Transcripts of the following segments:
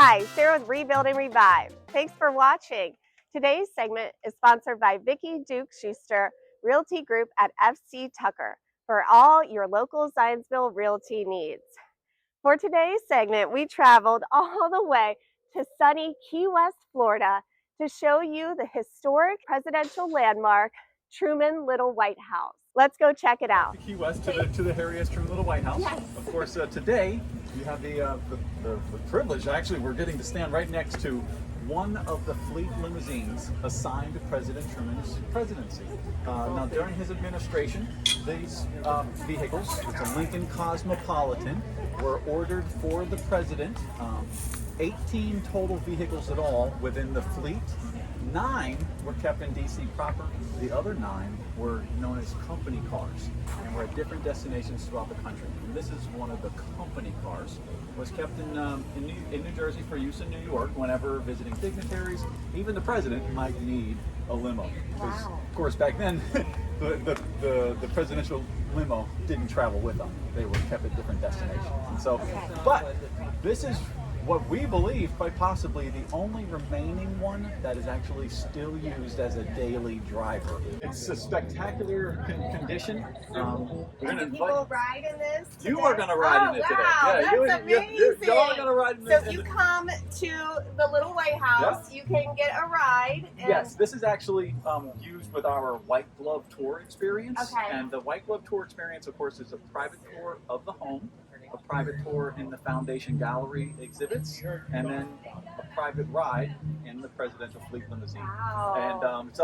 Hi, Sarah with Rebuild and Revive. Thanks for watching. Today's segment is sponsored by Vicki Duke Schuster Realty Group at FC Tucker for all your local Zionsville realty needs. For today's segment, we traveled all the way to sunny Key West, Florida to show you the historic presidential landmark, Truman Little White House. Let's go check it out. Key West to the Harry S. Truman Little White House. Yes. Of course, today you have the privilege. Actually, we're getting to stand right next to one of the fleet limousines assigned to President Truman's presidency. Now, during his administration, these vehicles, it's a Lincoln Cosmopolitan, were ordered for the president. 18 total vehicles at all within the fleet. 9 were kept in DC proper. The other 9 were known as company cars and were at different destinations throughout the country. And this is one of the company cars. Was kept in New Jersey for use in New York whenever visiting dignitaries. Even the president might need a limo. Because, of course, back then, the presidential limo didn't travel with them. They were kept at different destinations. And so, but this is what we believe, quite possibly, the only remaining one that is actually still used as a daily driver. It's a spectacular condition. We're Can people ride in this today? You are going to ride in it today. Yeah, that's amazing. You're all going to ride in this. So if you come to the Little White House, you can get a ride. And yes, this is actually used with our White Glove Tour experience. Okay. And the White Glove Tour experience, of course, is a private tour of the home, a private tour in the Foundation Gallery exhibits, and then a private ride in the presidential fleet limousine. Wow. And it's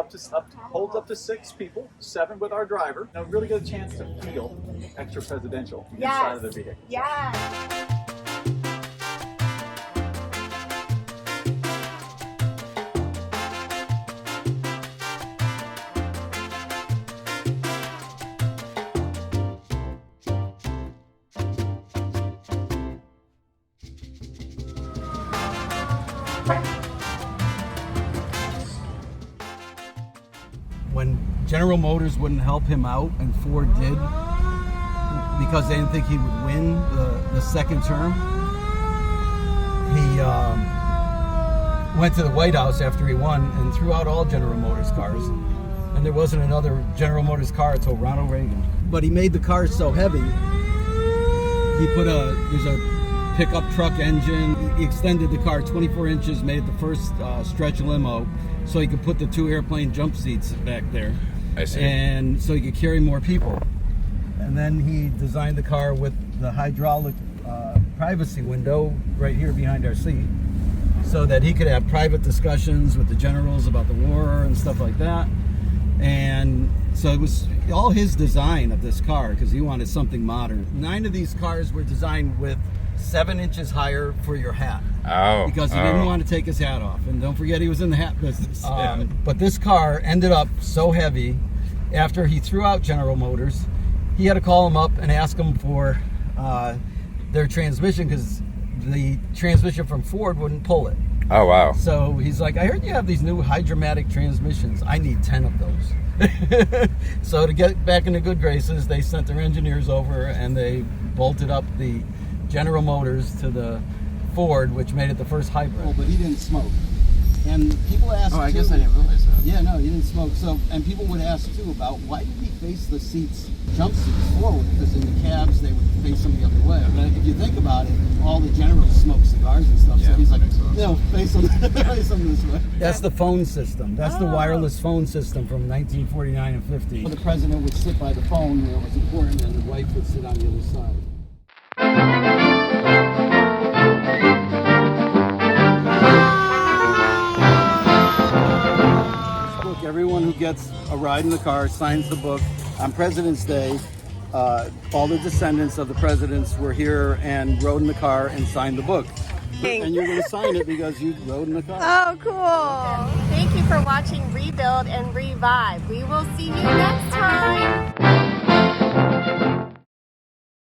holds up to 6 people, 7 with our driver. Now, really get a chance to feel extra presidential inside of the vehicle. Yes. When General Motors wouldn't help him out and Ford did because they didn't think he would win the second term, he went to the White House after he won and threw out all General Motors cars. And there wasn't another General Motors car until Ronald Reagan. But he made the cars so heavy, he put there's a pickup truck engine. He extended the car 24 inches, made it the first stretch limo, so he could put the 2 airplane jump seats back there. I see. And so he could carry more people. And then he designed the car with the hydraulic privacy window right here behind our seat, so that he could have private discussions with the generals about the war and stuff like that. And so it was all his design of this car because he wanted something modern. 9 of these cars were designed with 7 inches higher for your hat. Oh. Because he didn't want to take his hat off. And don't forget, he was in the hat business. But this car ended up so heavy, after he threw out General Motors, he had to call them up and ask them for their transmission because the transmission from Ford wouldn't pull it. Oh, wow. So he's like, I heard you have these new hydromatic transmissions. I need 10 of those. So to get back into good graces, they sent their engineers over and they bolted up the General Motors to the Ford, which made it the first hybrid. Oh, but he didn't smoke. And people ask I guess I didn't realize that. Yeah, no, he didn't smoke. So, and people would ask too about why did he face the jump seats forward? Because in the cabs they would face them the other way. But if you think about it, all the generals smoke cigars and stuff. Yeah, so he's like, so. no, face them this way. That's the phone system. That's the wireless phone system from 1949 and 50. The president would sit by the phone where it was important, and the wife would sit on the other side. Everyone who gets a ride in the car signs the book. On President's Day, all the descendants of the presidents were here and rode in the car and signed the book. And you're going to sign it because you rode in the car. Oh, cool. Thank you for watching Rebuild and Revive. We will see you next time.